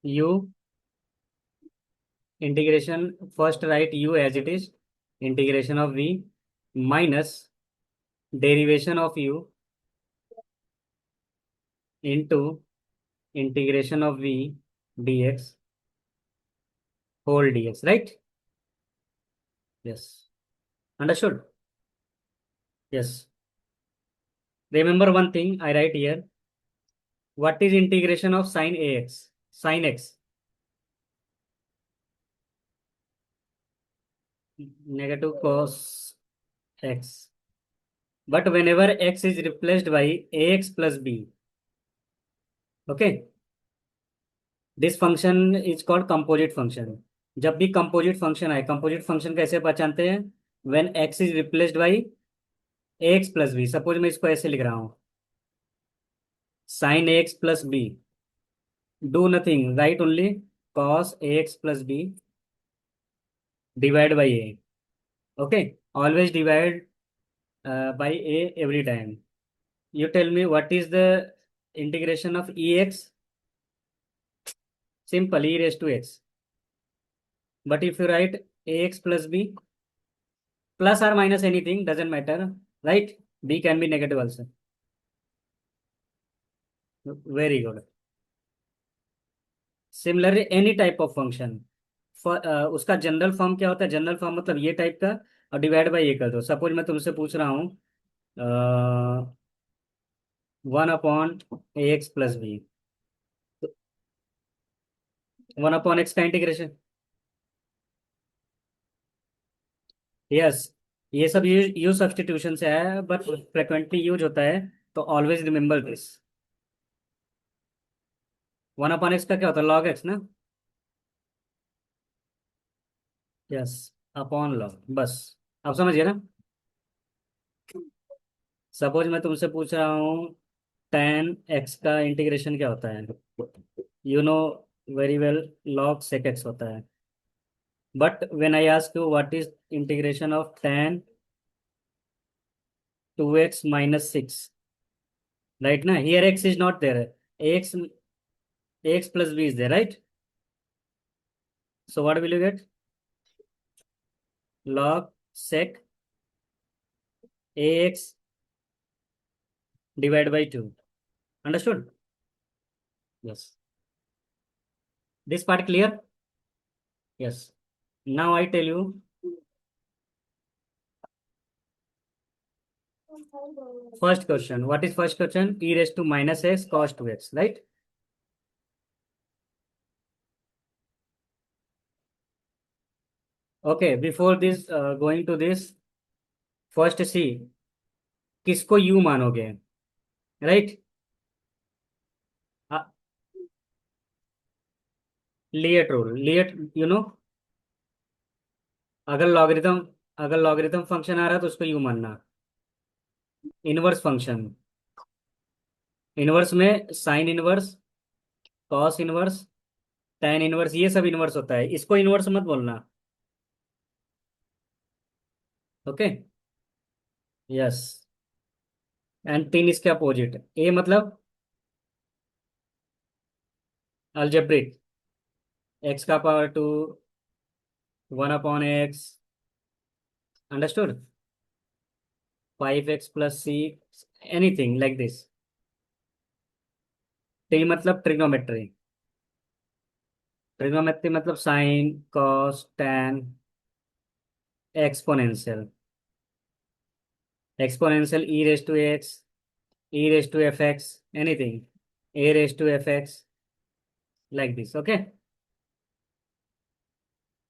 u integration, first write u as it is, integration of v minus derivation of u into integration of v dx whole dx, right? Yes. Understood? Yes. Remember one thing I write here. What is integration of sine ax? Sine x. Negative cos x. But whenever x is replaced by ax plus b, okay, this function is called composite function. जब भी composite function आए, composite function कैसे पहचानते हैं? When x is replaced by x plus b. Suppose मैं इसको ऐसे लिख रहा हूँ, sine x plus b. Do nothing, right only cos x plus b divide by a. Okay, always divide by a every time. You tell me what is the integration of ex? Simple, e raised to x. But if you write ax plus b, plus or minus anything, doesn't matter, right? B can be negative also. Very good. Similarly, any type of function. उसका general form क्या होता है? General form मतलब ये type का, और divide by ये कर दो. सपोज मैं तुमसे पूछ रहा हूँ 1/x+b. 1/x का इंटीग्रेशन. यस, ये सब यूज सब्सटीट्यूशन से है, बट फ्रिक्वेंटली यूज होता है, तो ऑलवेज रिमेंबर दिस. 1/x का क्या होता है? लॉग एक्स ना. यस, अपॉन लॉग, बस. आप समझिए ना. सपोज मैं तुमसे पूछ रहा हूँ tan x का इंटीग्रेशन क्या होता है? You know very well, log sec x होता है. But when I ask you what is integration of tan 2x-6, right ना? Here x is not there, x plus b is there, right? So what will you get? Log sec ax divided by 2. Understood? Yes. This part clear? Yes. Now I tell you, first question. What is first question? E raised to minus x cos 2x, right? Okay, before this, going to this, first see, किसको u मानोगे, right? ILATE rule, ILATE, you know. अगर logarithm, अगर logarithm function आ रहा है तो उसको U मानना. इनवर्स फंक्शन, इनवर्स में sine inverse, cos inverse, tan inverse, ये सब इनवर्स होता है. इसको इनवर्स मत बोलना. ओके. यस. एंड तीन इसके अपोजिट. ए मतलब algebraic, x⁴, 1/x. Understood? 5x+6, anything like this. T मतलब ट्रिग्नोमेट्री. ट्रिग्नोमेट्री मतलब sine, cos, tan, exponential. Exponential e raise to x, e raised to fx, anything, a raised to fx, like this. Okay,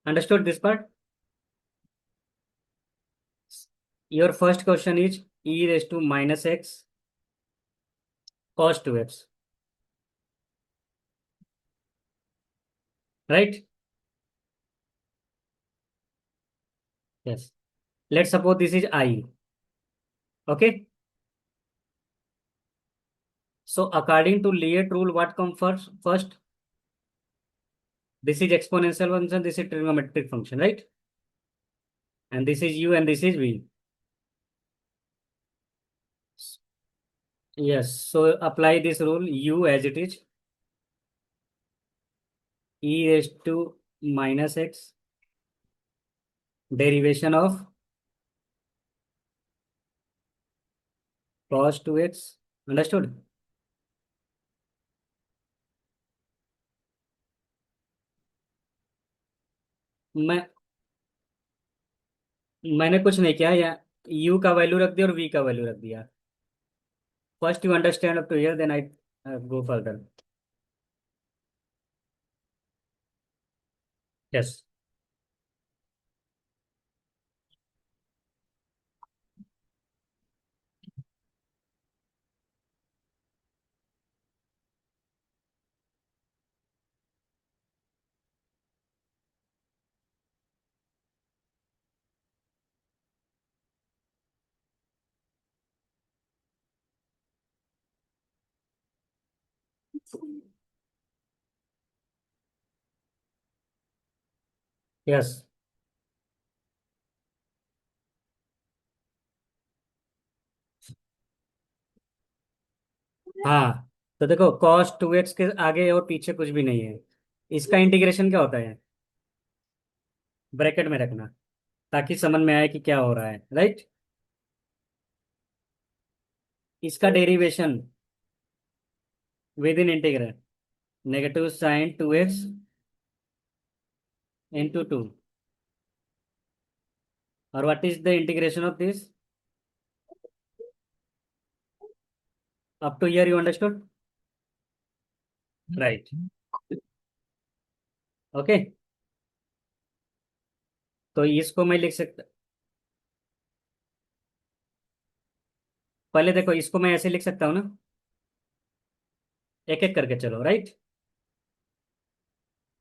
understood this part? Your first question is e raised to minus x cos 2x, right? Yes. Let's suppose this is I. Okay. So according to Liet rule, what comes first? First, this is exponential function, this is trigonometric function, right? And this is u and this is v. Yes. So apply this rule, u as it is. E raise to minus x derivation of cos two x. Understood. मैं मैंने कुछ नहीं किया या you का value रख दिया और वी का वैल्यू रख दिया। First you understand up to here, then I go further. Yes. Yes. हाँ, तो देखो cos 2x के आगे और पीछे कुछ भी नहीं है। इसका इंटीग्रेशन क्या होता है? ब्रैकेट में रखना, ताकि समझ में आए कि क्या हो रहा है, राइट। इसका derivation within integral negative sine 2x into two. और what is the integration of this? Up to here you understood? Right. Okay. तो इसको मैं लिख सकता, पहले देखो इसको मैं ऐसे लिख सकता हूँ ना, एक एक करके चलो, राइट।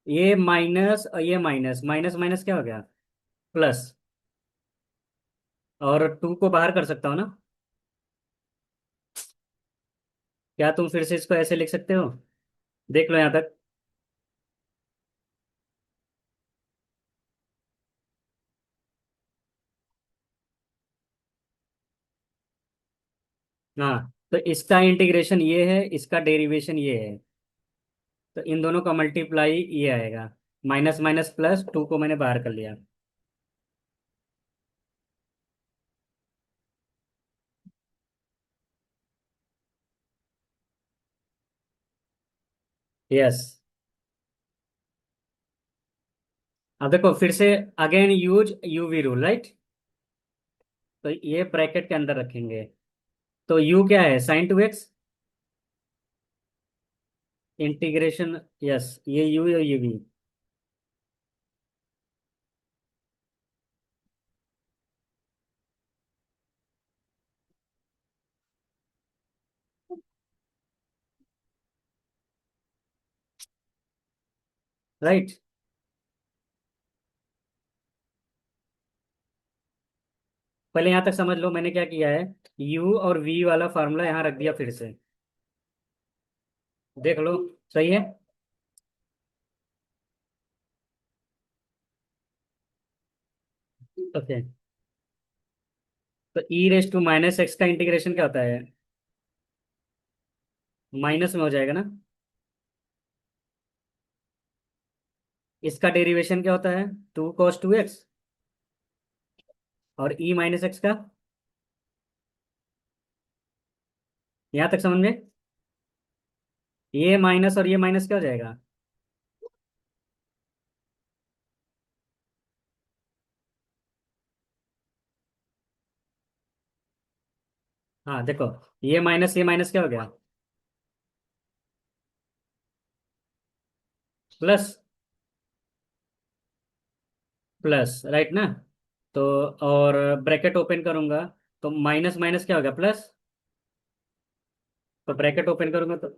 ये माइनस और ये माइनस, माइनस माइनस क्या हो गया? प्लस। और टू को बाहर कर सकता हूँ ना? क्या तुम फिर से इसको ऐसे लिख सकते हो? देख लो यहाँ तक। हाँ, तो इसका इंटीग्रेशन ये है, इसका डेरिवेशन ये है। तो इन दोनों का मल्टीप्लाई ये आएगा। माइनस माइनस प्लस, टू को मैंने बाहर कर लिया। यस। अब देखो फिर से, again use UV rule, right. तो ये ब्रैकेट के अंदर रखेंगे। तो यू क्या है? Sine two x integration. Yes, ये यू और ये वी। राइट। पहले यहां तक समझ लो मैंने क्या किया है। यू और वी वाला फार्मूला यहाँ रख दिया फिर से। देख लो। सही है। ओके। तो ई रेस टू माइनस एक्स का इंटीग्रेशन क्या होता है? माइनस में हो जाएगा ना। इसका डेरिवेशन क्या होता है? Two cos two x. और ई माइनस एक्स का? यहां तक समझ में? ये माइनस और ये माइनस क्या हो जाएगा? हाँ देखो, ये माइनस क्या हो गया? प्लस। प्लस, राइट ना। तो और ब्रैकेट ओपन करूंगा, तो माइनस माइनस क्या हो गया? प्लस। तो ब्रैकेट ओपन करूंगा तो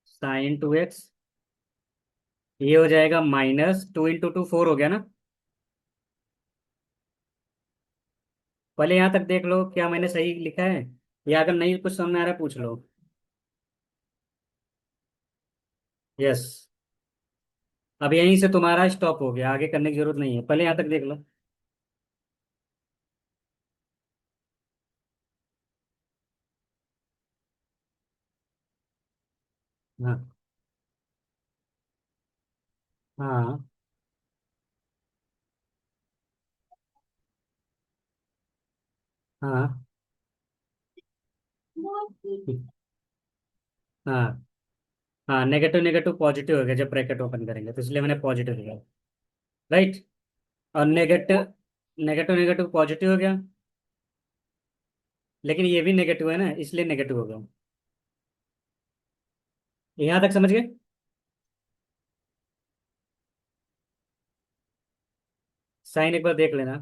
साइन टू एक्स, ये हो जाएगा minus two into two, four हो गया ना। पहले यहाँ तक देख लो क्या मैंने सही लिखा है, या अगर नहीं कुछ समझ में आ रहा है पूछ लो। यस। अब यहीं से तुम्हारा स्टॉप हो गया, आगे करने की जरूरत नहीं है, पहले यहाँ तक देख लो। हाँ। हाँ हाँ हाँ हाँ, नेगेटिव नेगेटिव पॉजिटिव हो गया जब ब्रैकेट ओपन करेंगे, तो इसलिए मैंने पॉजिटिव लिया। राइट। और नेगेटिव नेगेटिव नेगेटिव पॉजिटिव हो गया, लेकिन ये भी नेगेटिव है ना, इसलिए नेगेटिव हो गया। यहाँ तक समझ गए? साइन एक बार देख लेना।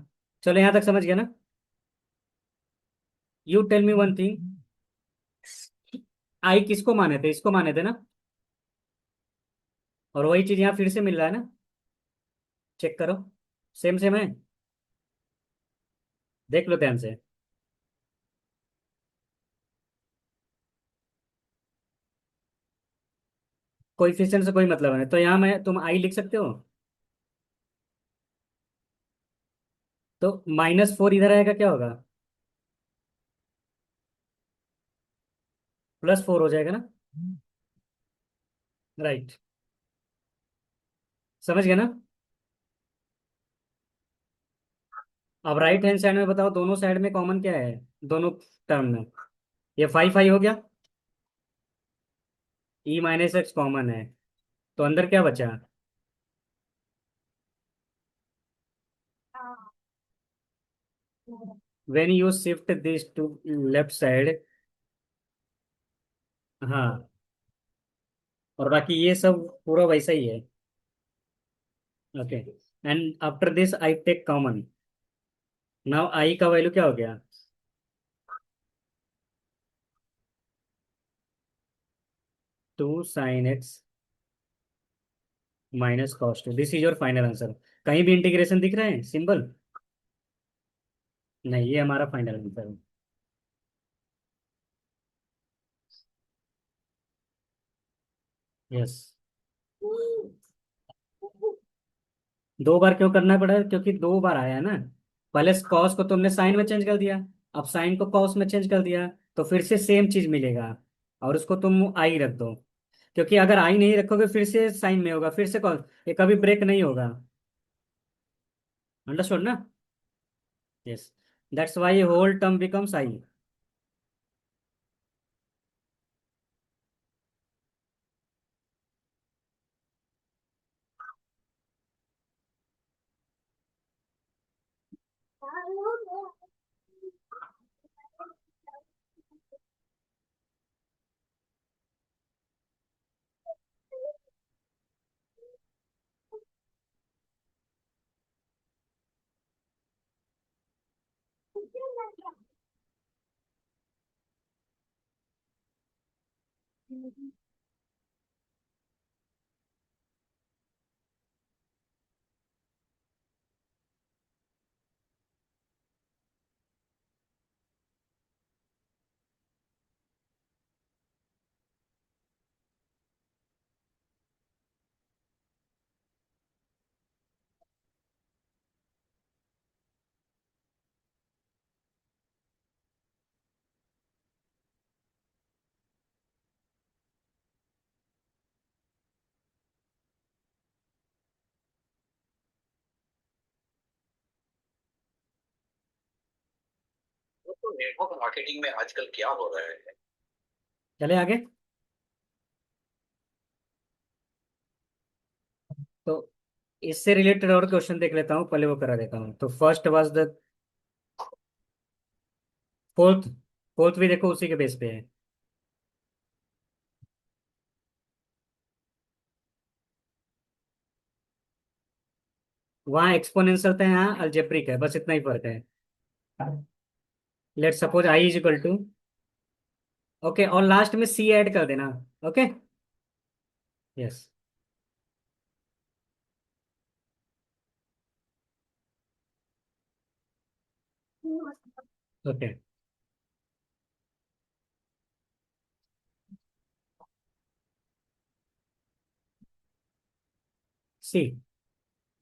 चलो यहाँ तक समझ गया ना? You tell me one thing, I किसको माने थे? इसको माने थे ना? और वही चीज यहाँ फिर से मिल रहा है ना? चेक करो, सेम सेम है। देख लो ध्यान से। कोएफिशिएंट से कोई मतलब नहीं, तो यहाँ मैं तुम आई लिख सकते हो। तो -4 इधर आएगा, क्या होगा? +4 हो जाएगा ना? राइट। समझ गया ना? अब राइट हैंड साइड में बताओ, दोनों साइड में कॉमन क्या है? दोनों टर्म में ये 5 हो गया। E - x कॉमन है, तो अंदर क्या बचा? When you shift this to left side. हाँ, और बाकी ये सब पूरा वैसा ही है। Okay, and after this I take common. Now I का वैल्यू क्या हो गया? 2 sin x -cos 2। This is your final answer. कहीं भी इंटीग्रेशन दिख रहा है सिंबल? नहीं, ये हमारा फाइनल आंसर है। यस। 2 बार क्यों करना पड़ा? क्योंकि 2 बार आया है ना। पहले कॉस को तुमने साइन में चेंज कर दिया, अब साइन को कॉस में चेंज कर दिया, तो फिर से सेम चीज मिलेगा। और उसको तुम आई रख दो, क्योंकि अगर आई नहीं रखोगे फिर से साइन में होगा, फिर से कॉस, ये कभी ब्रेक नहीं होगा। अंडरस्टूड ना? Yes, that's why whole term becomes I. तो नेटवर्क मार्केटिंग में आजकल क्या हो रहा है? चले आगे। तो इससे रिलेटेड और क्वेश्चन देख लेता हूँ, पहले वो करा देता हूँ। तो first was the fourth. Fourth भी देखो उसी के बेस पे है। वहाँ एक्सपोनेंशियल था, यहाँ अलजेब्रिक है, बस इतना ही फर्क है। Let suppose I is equal to. Okay, और लास्ट में सी ऐड कर देना। Okay. Yes. Okay. C,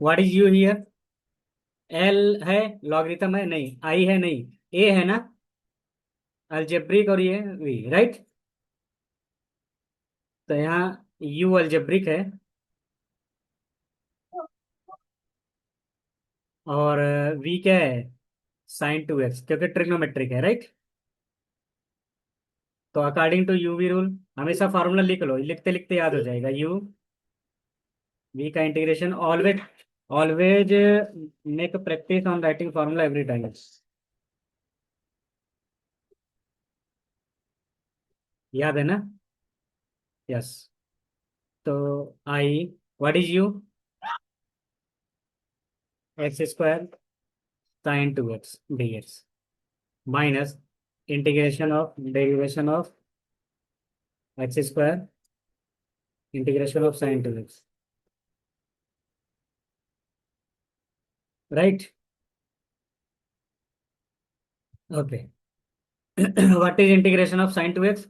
what is u here? L है, लॉगरिथम है नहीं, आई है नहीं, ए है ना, अलजेब्रिक, और ये वी, राइट। तो यहाँ यू अलजेब्रिक है, और v क्या है, साइन टू एक्स, क्योंकि ट्रिग्नोमेट्रिक है, राइट। तो अकॉर्डिंग टू यूवी रूल, हमेशा फार्मूला लिख लो, लिखते लिखते याद हो जाएगा। यू वी का integration, always always make practice on writing formula every time. याद है ना? यस। तो I, what is U, x square sine two x d x minus integration of derivation of x square integration of sine two x, right. Okay. What is integration of sine two x?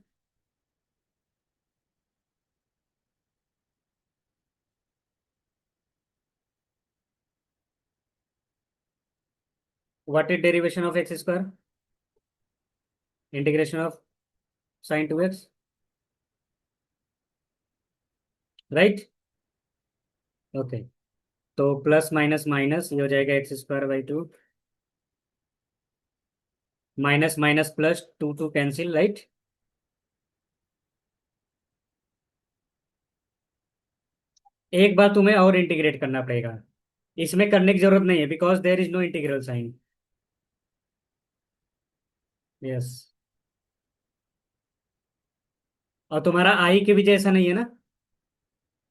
What is derivation of x square integration of sine two x, right. Okay. तो plus minus minus ये हो जाएगा x square by two, minus minus plus, two two cancel, right. एक बार तुम्हें और integrate करना पड़ेगा, इसमें करने की जरूरत नहीं है, because there is no integral sine. Yes. और तुम्हारा आई के भी जैसा नहीं है ना,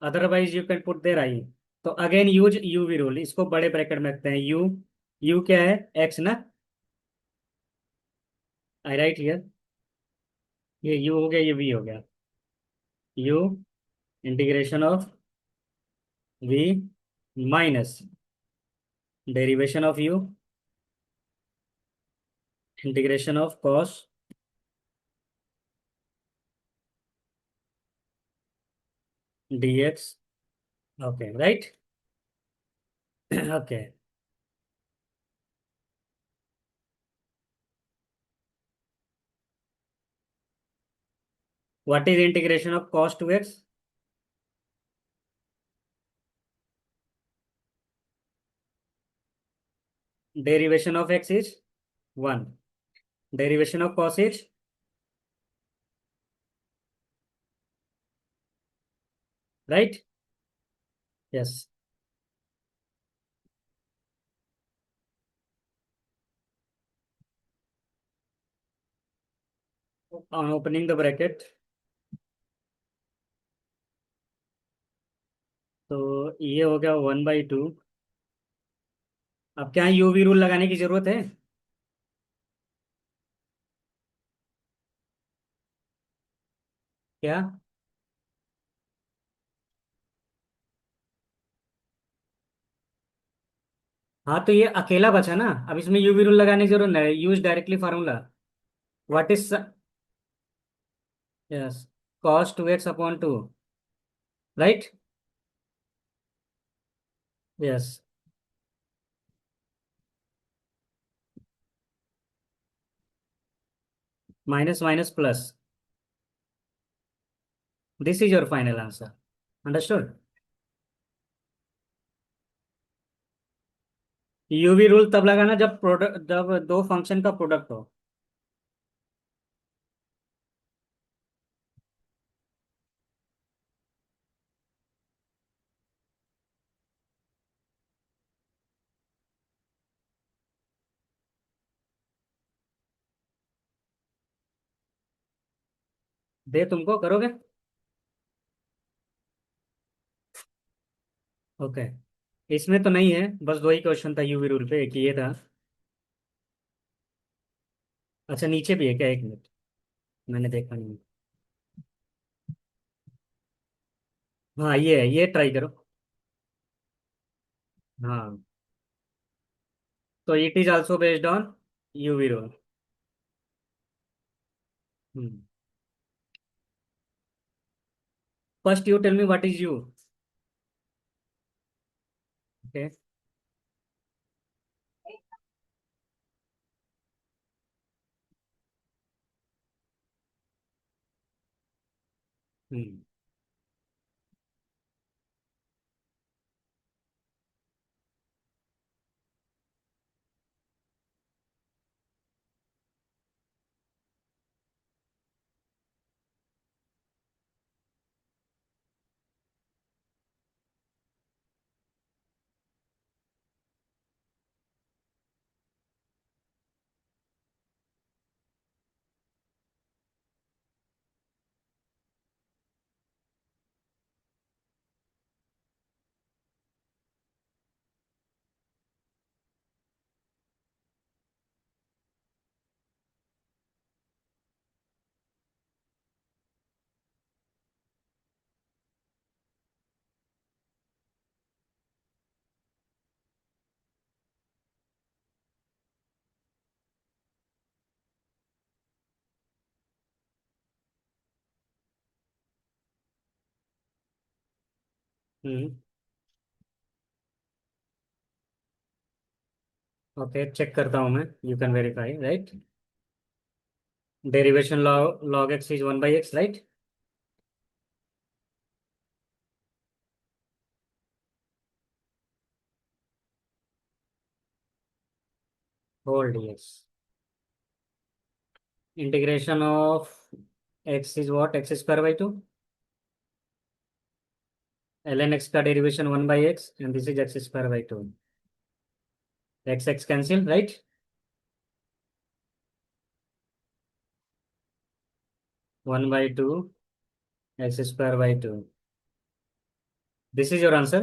otherwise you can put there I. तो again use U V rule, इसको बड़े ब्रैकेट में रखते हैं। यू, यू क्या है, एक्स ना, आई राइट हियर, ये यू हो गया, ये वी हो गया। U integration of v minus derivation of u integration of cos dx। Okay, right. Okay. What is integration of cos 2x? Derivation of x is 1, derivation of cos is, right. Yes. On opening the bracket, तो ये हो गया 1/2। अब क्या UV rule लगाने की जरूरत है? क्या? हाँ, तो ये अकेला बचा ना, अब इसमें यूवी रूल लगाने की जरूरत नहीं, use directly formula. What is, yes, cos 2x upon 2, right. Yes. Minus minus plus, this is your final answer, understood. UV rule तब लगाना जब प्रोडक्ट, जब दो फंक्शन का प्रोडक्ट हो। दे तुमको, करोगे? ओके। इसमें तो नहीं है, बस दो ही क्वेश्चन था यूवी रूल पे, एक ये था। अच्छा, नीचे भी है क्या? एक मिनट, मैंने देखा नहीं। हाँ, ये है, ये ट्राई करो। हाँ, तो it is also based on UV rule. First you tell me what is u. Okay. Hmm. Hmm. Okay, check करता हूँ मैं, you can verify right. Derivation log x is 1/x right. Whole dx, integration of x is what, x square by 2, ln x का derivation 1/x and this is x square by 2, x cancel right. 1/2 x square by 2, this is your answer.